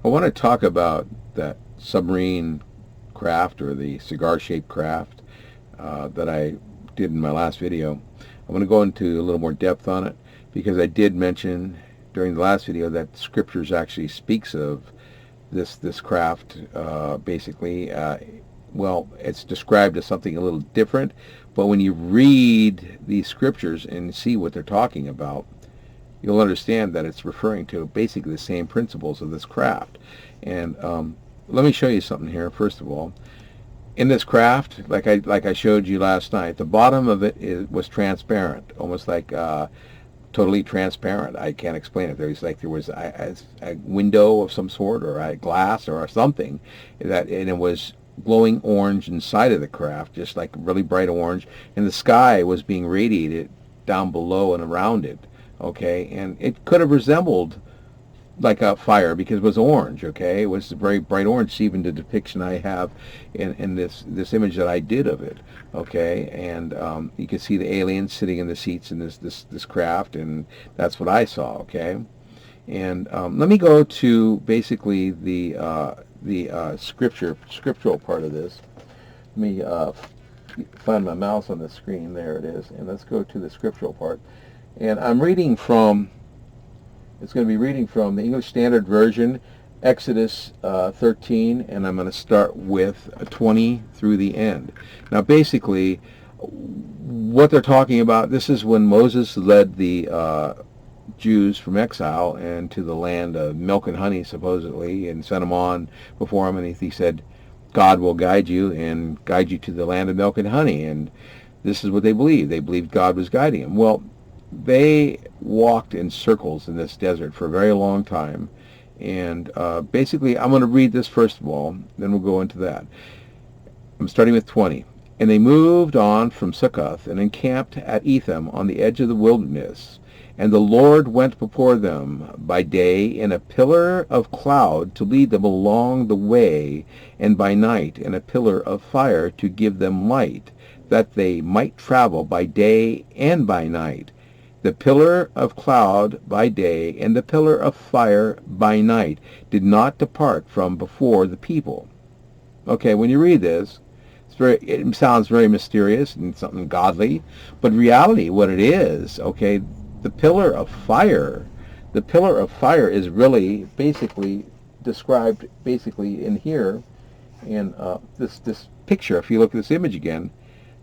I want to talk about that submarine craft, or the cigar-shaped craft, that I did in my last video. I want to go into a little more depth on it because I did mention during the last video that scriptures actually speaks of this craft. Basically, well, it's described as something a little different, but when you read these scriptures and see what they're talking about, you'll understand that it's referring to basically the same principles of this craft. And let me show you something here. First of all, in this craft, like I showed you last night, the bottom of it was transparent, almost like totally transparent. I can't explain it. There was a window of some sort, or a glass, or something and it was glowing orange inside of the craft, just like really bright orange, and the sky was being radiated down below and around it. Okay, and it could have resembled like a fire because it was orange. Okay, it was very bright orange. Even the depiction I have in this image that I did of it. Okay, and you can see the aliens sitting in the seats in this craft, and that's what I saw. Okay, and let me go to basically the scriptural part of this. Let me find my mouse on the screen. There it is, and let's go to the scriptural part. And I'm reading from, it's going to be reading from the English Standard Version, Exodus 13, and I'm going to start with 20 through the end. Now, basically, what they're talking about, this is when Moses led the Jews from exile and to the land of milk and honey, supposedly, and sent them on before him, and he said, God will guide you and guide you to the land of milk and honey. And this is what they believed. They believed God was guiding them. Well, they walked in circles in this desert for a very long time. And basically, I'm going to read this first of all, then we'll go into that. I'm starting with 20. And they moved on from Succoth and encamped at Etham on the edge of the wilderness. And the Lord went before them by day in a pillar of cloud to lead them along the way, and by night in a pillar of fire to give them light, that they might travel by day and by night. The pillar of cloud by day and the pillar of fire by night did not depart from before the people. Okay, when you read this, it sounds very mysterious and something godly, but in reality, what it is, okay, the pillar of fire is really basically described basically in here, in this picture. If you look at this image again,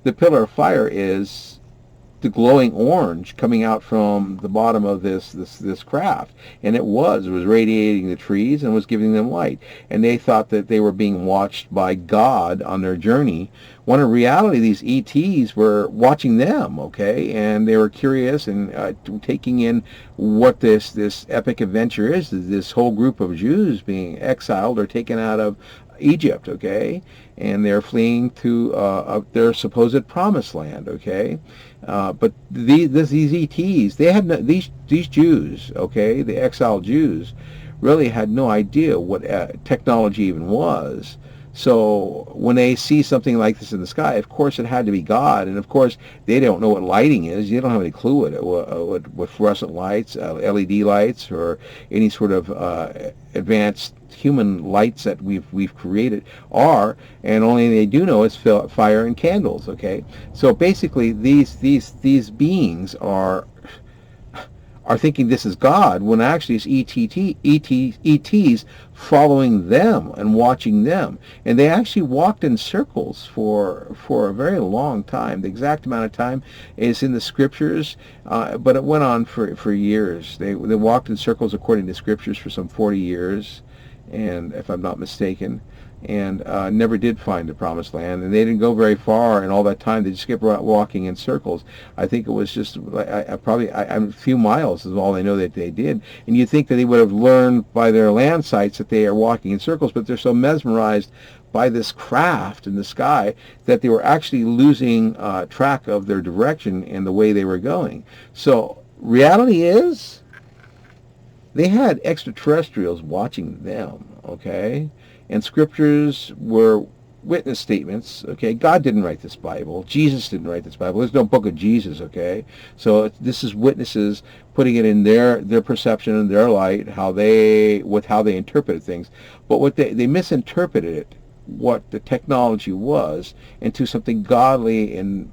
the pillar of fire is the glowing orange coming out from the bottom of this craft, and it was radiating the trees and was giving them light, and they thought that they were being watched by God on their journey, when in reality these ETs were watching them. Okay, and they were curious and taking in what this epic adventure is, this whole group of Jews being exiled or taken out of Egypt. Okay, and they're fleeing to their supposed promised land. Okay, but these ETs, they had no, these Jews, okay, the exiled Jews, really had no idea what technology even was. So when they see something like this in the sky, of course it had to be God, and of course they don't know what lighting is. You don't have any clue what fluorescent lights, LED lights, or any sort of advanced human lights that we've created are, and only they do know is fire and candles. Okay, so basically these beings are thinking this is God, when actually it's ETs following them and watching them. And they actually walked in circles for a very long time. The exact amount of time is in the scriptures, but it went on for years. They walked in circles according to scriptures for some 40 years, and if I'm not mistaken, and never did find the promised land, and they didn't go very far in all that time. They just kept walking in circles. I think it was just a few miles is all I know that they did. And you'd think that they would have learned by their land sites that they are walking in circles, but they're so mesmerized by this craft in the sky that they were actually losing track of their direction and the way they were going. So reality is, they had extraterrestrials watching them. Okay, and scriptures were witness statements. Okay, God didn't write this Bible. Jesus didn't write this Bible. There's no book of Jesus. Okay, so this is witnesses putting it in their perception and their light, how they interpreted things. But what they misinterpreted it, what the technology was, into something godly and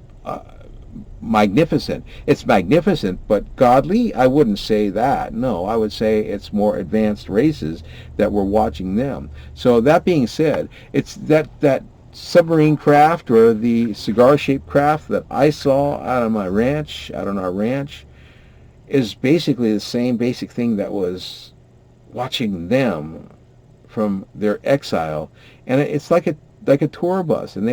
magnificent. It's magnificent, but godly, I wouldn't say that. No, I would say it's more advanced races that were watching them. So that being said, it's that submarine craft or the cigar-shaped craft that I saw out on our ranch, is basically the same basic thing that was watching them from their exile, and it's like a tour bus, and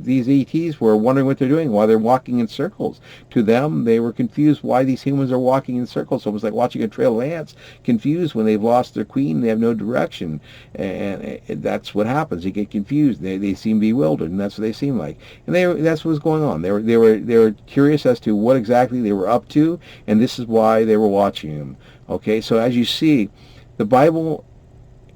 these ETs were wondering what they're doing, why they're walking in circles. To them, they were confused why these humans are walking in circles. So it was like watching a trail of ants, confused when they've lost their queen, they have no direction, and that's what happens. They get confused. They seem bewildered, and that's what they seem like. And that's what was going on. They were curious as to what exactly they were up to, and this is why they were watching them. Okay, so as you see, the Bible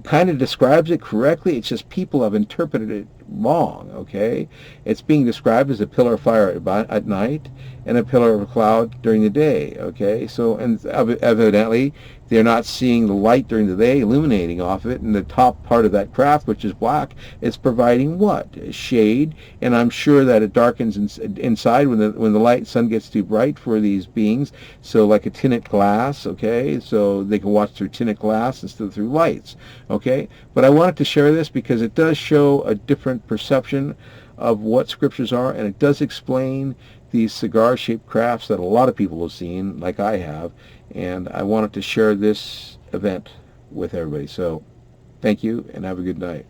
kind of describes it correctly. It's just people have interpreted it wrong. Okay, it's being described as a pillar of fire at night and a pillar of a cloud during the day. Okay, so and evidently they're not seeing the light during the day illuminating off it, and the top part of that craft, which is black, is providing what? Shade, and I'm sure that it darkens inside when the sun gets too bright for these beings. So like a tinted glass, okay, so they can watch through tinted glass instead of through lights. Okay, but I wanted to share this because it does show a different perception of what scriptures are, and it does explain these cigar-shaped crafts that a lot of people have seen, like I have, and I wanted to share this event with everybody. So thank you, and have a good night.